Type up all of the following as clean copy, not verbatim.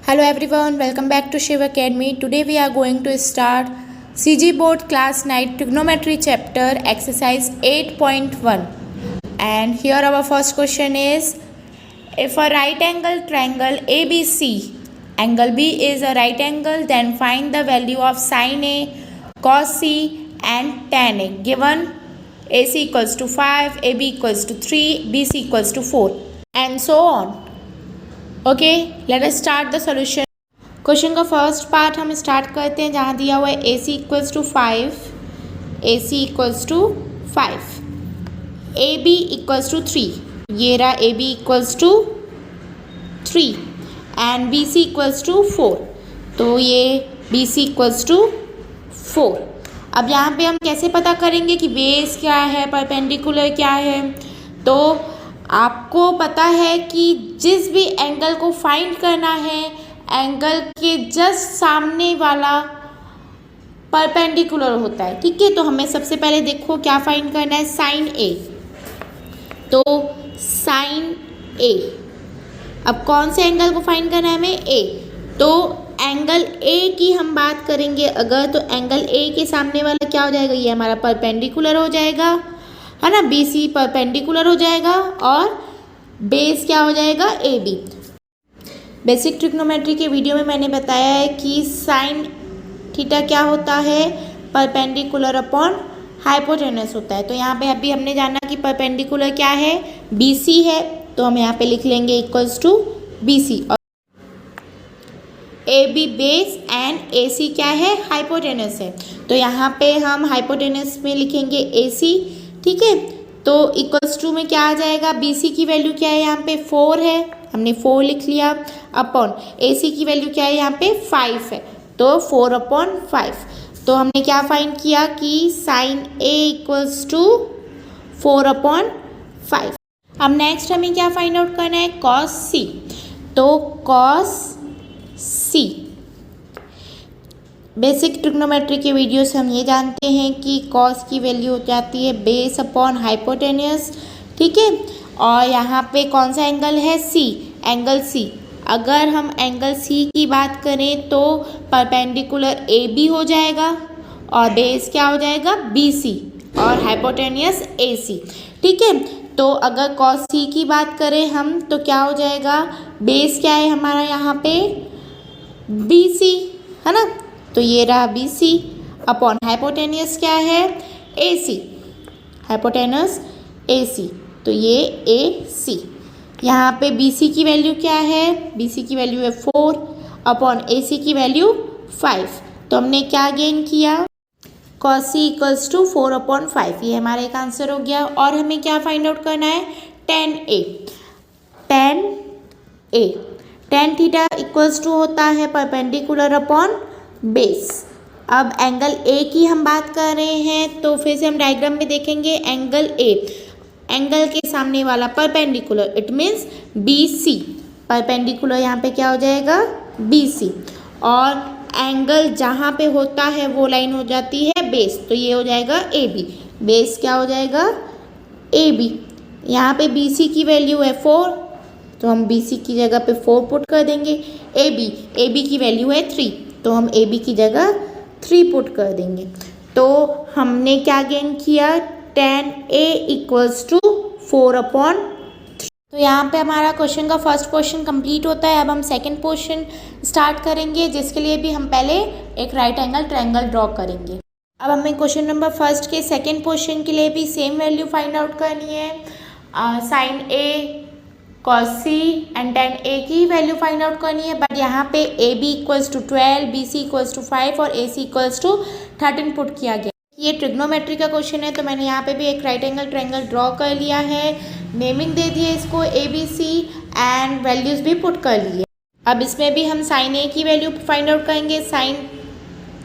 Hello everyone, welcome back to Shiv Academy. Today we are going to start CG Board Class 9 Trigonometry chapter exercise 8.1. And here our first question is, if a right angle triangle ABC, angle B is a right angle, then find the value of sin A, cos C and tan A. Given AC equals to 5, AB equals to 3, BC equals to 4 and so on. Okay let us start the solution. Question का first part हम start करते हैं जहाँ दिया हुआ है A C equals to 5, A C equals to 5, A B equals to 3, ये रहा A B equals to 3 and B C equals to 4, तो ये बी सी इक्वल्स टू 4। अब यहाँ पे हम कैसे पता करेंगे कि बेस क्या है, परपेंडिकुलर क्या है? तो आपको पता है कि जिस भी एंगल को फाइंड करना है, एंगल के जस्ट सामने वाला परपेंडिकुलर होता है, ठीक है। तो हमें सबसे पहले देखो क्या फाइंड करना है, साइन ए। तो साइन ए, अब कौन से एंगल को फाइंड करना है हमें? ए। तो एंगल ए की हम बात करेंगे अगर, तो एंगल ए के सामने वाला क्या हो जाएगा, ये हमारा परपेंडिकुलर हो जाएगा, है ना। बी सी परपेंडिकुलर हो जाएगा और बेस क्या हो जाएगा, ए बी। बेसिक ट्रिग्नोमेट्री के वीडियो में मैंने बताया है कि साइन थीटा क्या होता है, परपेंडिकुलर अपॉन हाइपोटेनस होता है। तो यहाँ पे अभी हमने जाना कि परपेंडिकुलर क्या है, बी सी है, तो हम यहाँ पे लिख लेंगे इक्वल्स टू बी सी, और ए बी बेस एंड ए सी क्या है, हाइपोटेनस है। तो यहाँ पे हम हाइपोटेनस में लिखेंगे ए सी, ठीक है। तो इक्वल्स टू में क्या आ जाएगा, बी सी की वैल्यू क्या है, यहाँ पे 4 है, हमने 4 लिख लिया, अपॉन ए सी की वैल्यू क्या है, यहाँ पे 5 है, तो 4/5। तो हमने क्या फाइंड किया कि साइन ए इक्वल्स टू 4/5। अब नेक्स्ट हमें क्या फाइंड आउट करना है, कॉस सी। तो कॉस सी, बेसिक ट्रिग्नोमेट्री के वीडियो से हम ये जानते हैं कि कॉस की वैल्यू हो जाती है बेस अपॉन हाइपोटेनियस, ठीक है। और यहाँ पे कौन सा एंगल है, सी, एंगल सी। अगर हम एंगल सी की बात करें तो परपेंडिकुलर ए बी हो जाएगा और बेस क्या हो जाएगा, बी सी, और हाइपोटेनियस ए सी, ठीक है। तो अगर कॉस सी की बात करें हम तो क्या हो जाएगा, बेस क्या है हमारा यहाँ पे, बी सी, है ना। तो ये रहा बी सी अपॉन हाइपोटेनियस क्या है, ए सी, हाइपोटेनस ए सी, तो ये ए सी। यहाँ पे बी सी की वैल्यू क्या है, बी सी की वैल्यू है 4 अपॉन ए सी की वैल्यू 5। तो हमने क्या गेन किया, कॉस सी इक्वल्स टू 4/5, ये हमारा एक आंसर हो गया। और हमें क्या फाइंड आउट करना है, tan A. Tan A, tan theta equals to होता है परपेंडिकुलर अपॉन बेस। अब एंगल ए की हम बात कर रहे हैं, तो फिर से हम डायग्राम में देखेंगे एंगल ए, एंगल के सामने वाला perpendicular, it means B C, perpendicular यहाँ पे क्या हो जाएगा, बी सी, और एंगल जहाँ पे होता है वो लाइन हो जाती है बेस, तो ये हो जाएगा ए बी, बेस क्या हो जाएगा, ए बी। यहाँ पे बी सी की वैल्यू है 4, तो हम बी सी की जगह पे 4 पुट कर देंगे। ए बी की वैल्यू है 3, तो हम ए बी की जगह 3 पुट कर देंगे। तो हमने क्या गेन किया, टेन ए इक्वल्स टू 4/3। तो यहाँ पे हमारा क्वेश्चन का फर्स्ट क्वेश्चन कंप्लीट होता है। अब हम सेकंड क्वेश्चन स्टार्ट करेंगे, जिसके लिए भी हम पहले एक राइट एंगल ट्रायंगल ड्रॉ करेंगे। अब हमें क्वेश्चन नंबर फर्स्ट के सेकेंड क्वेश्चन के लिए भी सेम वैल्यू फाइंड आउट करनी है, sine A, cos C and tan A की वैल्यू फाइंड आउट करनी है। बट यहाँ पे A B equals to 12, B C equals to 5 और A C equals to 13 put किया गया। ये ट्रिग्नोमेट्री का क्वेश्चन है, तो मैंने यहाँ पे भी एक राइट एंगल ट्रायंगल ड्रॉ कर लिया है, नेमिंग दे दी है इसको A B C and values भी पुट कर ली है। अब इसमें भी हम साइन ए की वैल्यू फाइंड आउट करेंगे। साइन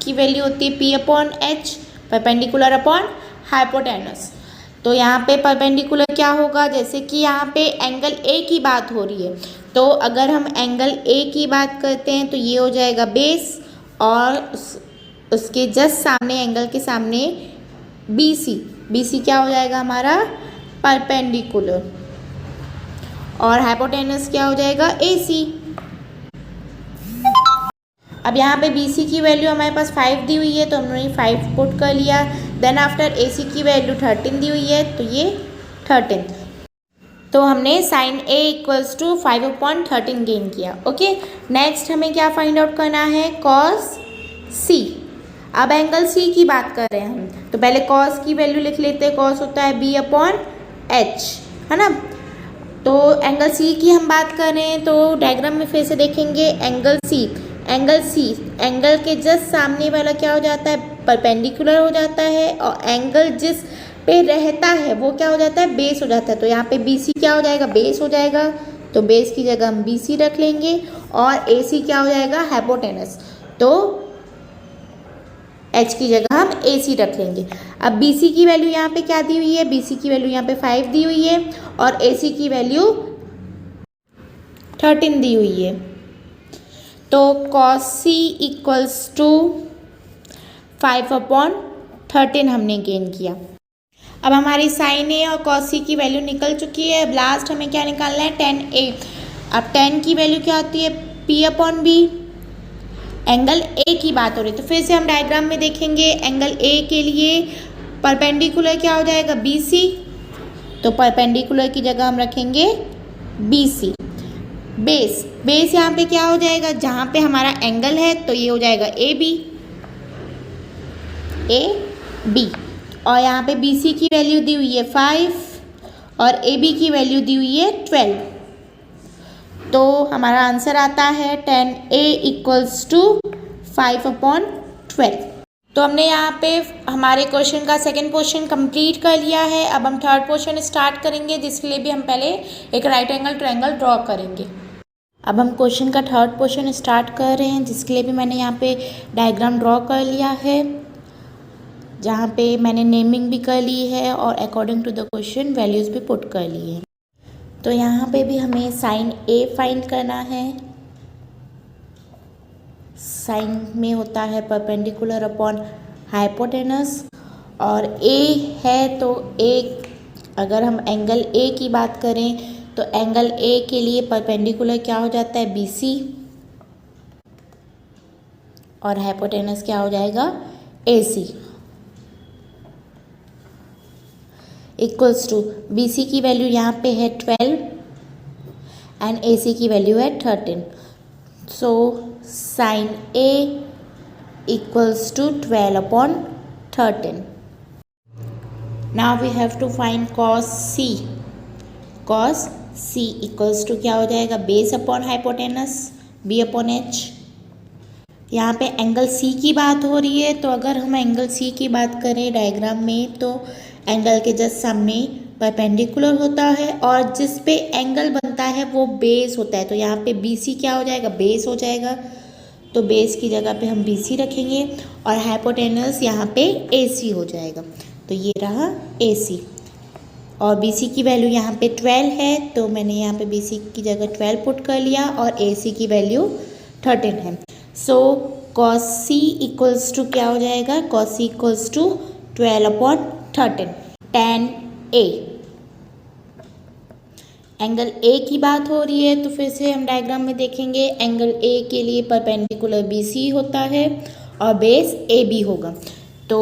की वैल्यू होती है P upon H, perpendicular upon hypotenuse. तो यहाँ पे परपेंडिकुलर क्या होगा, जैसे कि यहाँ पे एंगल ए की बात हो रही है, तो अगर हम एंगल ए की बात करते हैं तो ये हो जाएगा बेस, और उसके जस्ट सामने एंगल के सामने बी सी क्या हो जाएगा हमारा, परपेंडिकुलर, और हाइपोटेनस क्या हो जाएगा, ए सी। अब यहाँ पे बी सी की वैल्यू हमारे पास 5 दी हुई है तो हमने 5 पुट कर लिया। देन आफ्टर ए सी की वैल्यू 13 दी हुई है तो ये 13, तो हमने sine A equals to 5/13 gain किया। ओके, नेक्स्ट हमें क्या फाइंड आउट करना है, कॉस सी। अब एंगल सी की बात कर रहे हैं हम, तो पहले कॉस की वैल्यू लिख लेते हैं। कॉस होता है B/H, है ना। तो एंगल सी की हम बात कर रहे हैं तो डायग्राम में फिर से देखेंगे एंगल सी। एंगल के जस्ट सामने वाला क्या हो जाता है, परपेंडिकुलर हो जाता है, और एंगल जिस पे रहता है वो क्या हो जाता है, बेस हो जाता है। तो यहाँ पे बी सी क्या हो जाएगा, बेस हो जाएगा, तो बेस की जगह हम बी सी रख लेंगे, और ए सी क्या हो जाएगा, हाइपोटेनस, तो एच की जगह हम ए सी रख लेंगे। अब बी सी की वैल्यू यहाँ पे क्या दी हुई है, बी सी की वैल्यू यहाँ पे 5 दी हुई है, और ए सी की वैल्यू 13 दी हुई है। तो cos C इक्वल्स टू 5/13 हमने गेन किया। अब हमारी साइन ए और cos C की वैल्यू निकल चुकी है। अब लास्ट हमें क्या निकालना है, tan A। अब tan की वैल्यू क्या होती है, P/B। एंगल ए की बात हो रही है तो फिर से हम डायग्राम में देखेंगे। एंगल ए के लिए परपेंडिकुलर क्या हो जाएगा, BC, तो परपेंडिकुलर की जगह हम रखेंगे BC। बेस यहाँ पे क्या हो जाएगा, जहाँ पे हमारा एंगल है तो ये हो जाएगा AB, और यहाँ पे BC की वैल्यू दी हुई है 5 और AB की वैल्यू दी हुई है 12। तो हमारा आंसर आता है tan A इक्वल्स टू 5/12। तो हमने यहाँ पे हमारे क्वेश्चन का सेकंड पोर्शन कंप्लीट कर लिया है। अब हम थर्ड पोर्शन स्टार्ट करेंगे, जिसके लिए भी हम पहले एक राइट एंगल ट्रायंगल ड्रॉ करेंगे। अब हम क्वेश्चन का थर्ड पोर्शन स्टार्ट कर रहे हैं, जिसके लिए भी मैंने यहाँ पे डायग्राम ड्रॉ कर लिया है, जहाँ पे मैंने नेमिंग भी कर ली है और according to the question values भी पुट कर ली है। तो यहाँ पे भी हमें साइन ए फाइंड करना है। साइन में होता है परपेंडिकुलर अपॉन हाइपोटेनस, और ए है तो ए, अगर हम एंगल ए की बात करें तो एंगल ए के लिए परपेंडिकुलर क्या हो जाता है, BC, और हाइपोटेनस क्या हो जाएगा, AC। इक्वल्स टू BC की वैल्यू यहाँ पे है 12 एंड AC की वैल्यू है 13। So sine A equals to 12/13। Now we have to find cos C। cos C equals to क्या हो जाएगा, बेस अपॉन हाइपोटेनस, B/H। यहाँ पे एंगल C की बात हो रही है, तो अगर हम एंगल C की बात करें डायग्राम में तो एंगल के जस्ट सामने परपेंडिकुलर होता है, और जिस पे एंगल बनता है वो बेस होता है। तो यहाँ पे BC क्या हो जाएगा, बेस हो जाएगा, तो बेस की जगह पे हम BC रखेंगे, और हाइपोटेनस यहाँ पे AC हो जाएगा, तो ये रहा AC। और BC की वैल्यू यहाँ पे 12 है, तो मैंने यहाँ पे BC की जगह 12 पुट कर लिया, और AC की वैल्यू 13 है। So cos C equals to क्या हो जाएगा, cos C equals to 12/13। tan A, angle A की बात हो रही है तो फिर से हम डायग्राम में देखेंगे। एंगल A के लिए परपेंडिकुलर BC होता है और बेस AB होगा। तो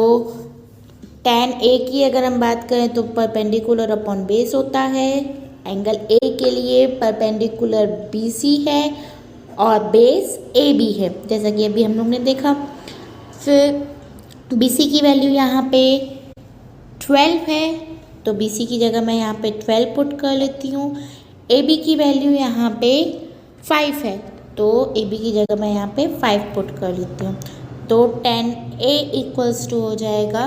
tan A की अगर हम बात करें तो परपेंडिकुलर अपॉन बेस होता है। एंगल A के लिए परपेंडिकुलर BC है और बेस AB है, जैसा कि अभी हम लोग ने देखा। फिर BC की वैल्यू यहाँ पे 12 है, तो BC की जगह मैं यहाँ पे 12 पुट कर लेती हूँ। AB की वैल्यू यहाँ पे 5 है, तो AB की जगह मैं यहाँ पे 5 पुट कर लेती हूँ। तो tan A इक्वल्स टू हो जाएगा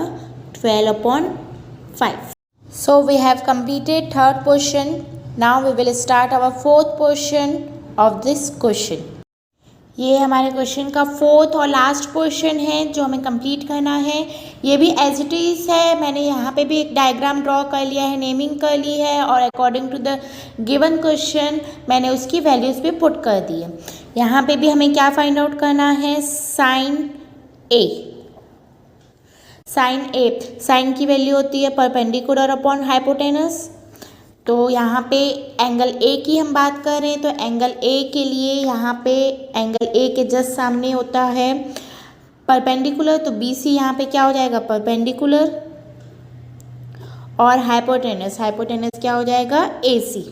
12/5। So we have completed third portion. Now we will start our fourth portion of this question. ये हमारे क्वेश्चन का फोर्थ और लास्ट पोर्शन है जो हमें कंप्लीट करना है। ये भी एज इट इज़ है, मैंने यहाँ पे भी एक डायग्राम ड्रॉ कर लिया है, नेमिंग कर ली है, और according to the given question मैंने उसकी वैल्यूज़ भी पुट कर दी है। यहाँ पे भी हमें क्या फाइंड आउट करना है, साइन ए। साइन की वैल्यू होती है परपेंडिकुलर अपॉन हाइपोटेनस, तो यहाँ पे एंगल ए की हम बात कर रहे हैं, तो एंगल ए के लिए यहाँ पे एंगल ए के जस्ट सामने होता है परपेंडिकुलर, तो बी सी यहाँ पे क्या हो जाएगा परपेंडिकुलर, और हाइपोटेनस क्या हो जाएगा ए सी।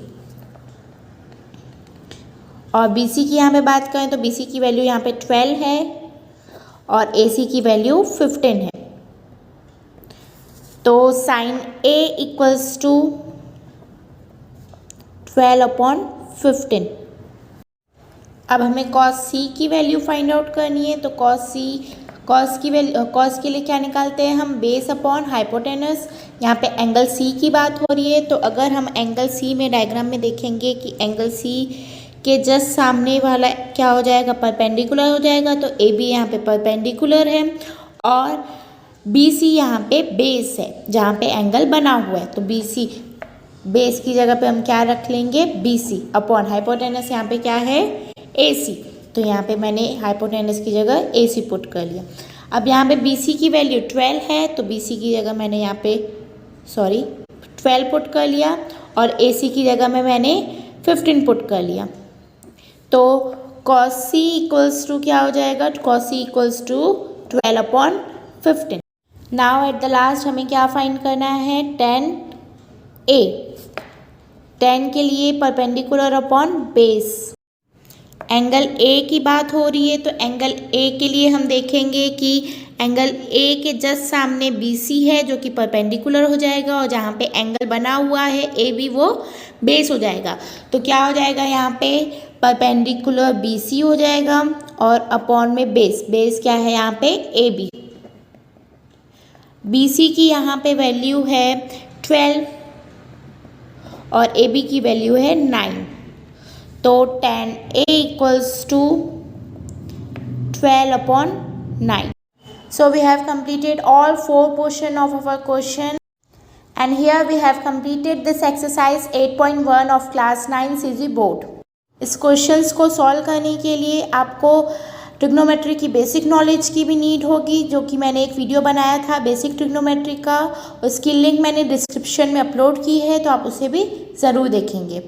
और बी सी की यहाँ पे बात करें तो बी सी की वैल्यू यहाँ पे 12 है और ए सी की वैल्यू 15 है। तो साइन ए इक्वल्स टू 12/15। अब हमें कॉस सी की वैल्यू फाइंड आउट करनी है, तो कॉस के लिए क्या निकालते हैं हम, बेस अपॉन हाइपोटेनस। यहाँ पे एंगल सी की बात हो रही है, तो अगर हम एंगल सी में डायग्राम में देखेंगे कि एंगल सी के जस्ट सामने वाला क्या हो जाएगा, परपेंडिकुलर हो जाएगा, तो ए बी यहाँ पे परपेंडिकुलर है और बी सी यहाँ पे बेस है जहाँ पे एंगल बना हुआ है, तो बी सी बेस की जगह पे हम क्या रख लेंगे, बी सी अपॉन हाइपोटेनस यहाँ पे क्या है, ए सी। तो यहाँ पे मैंने हाइपोटेनस की जगह ए सी पुट कर लिया। अब यहाँ पे बी सी की वैल्यू 12 है, तो बी सी की जगह मैंने यहाँ पे 12 पुट कर लिया और ए सी की जगह में मैंने 15 पुट कर लिया। तो cos c इक्वल्स टू क्या हो जाएगा, cos c equals to 12/15। Now at the last हमें क्या फाइंड करना है, tan a, tan के लिए perpendicular upon base. Angle A की बात हो रही है, तो एंगल ए के लिए हम देखेंगे कि एंगल ए के जस्ट सामने बी सी है जो कि परपेंडिकुलर हो जाएगा और जहाँ पे एंगल बना हुआ है ए बी वो बेस हो जाएगा। तो क्या हो जाएगा, यहाँ पे परपेंडिकुलर बी सी हो जाएगा और अपॉन में बेस क्या है यहाँ पे ए बी। बी सी की यहाँ पे वैल्यू है 12 और ए बी की वैल्यू है 9। तो tan a equals to 12/9. So we have completed all 4 portion of our question, and here we have completed this exercise 8.1 of class 9 CG board. इस questions को सॉल्व करने के लिए आपको ट्रिग्नोमेट्री की बेसिक नॉलेज की भी नीड होगी, जो कि मैंने एक वीडियो बनाया था बेसिक ट्रिग्नोमेट्री का, उसकी लिंक मैंने डिस्क्रिप्शन में अपलोड की है, तो आप उसे भी ज़रूर देखेंगे।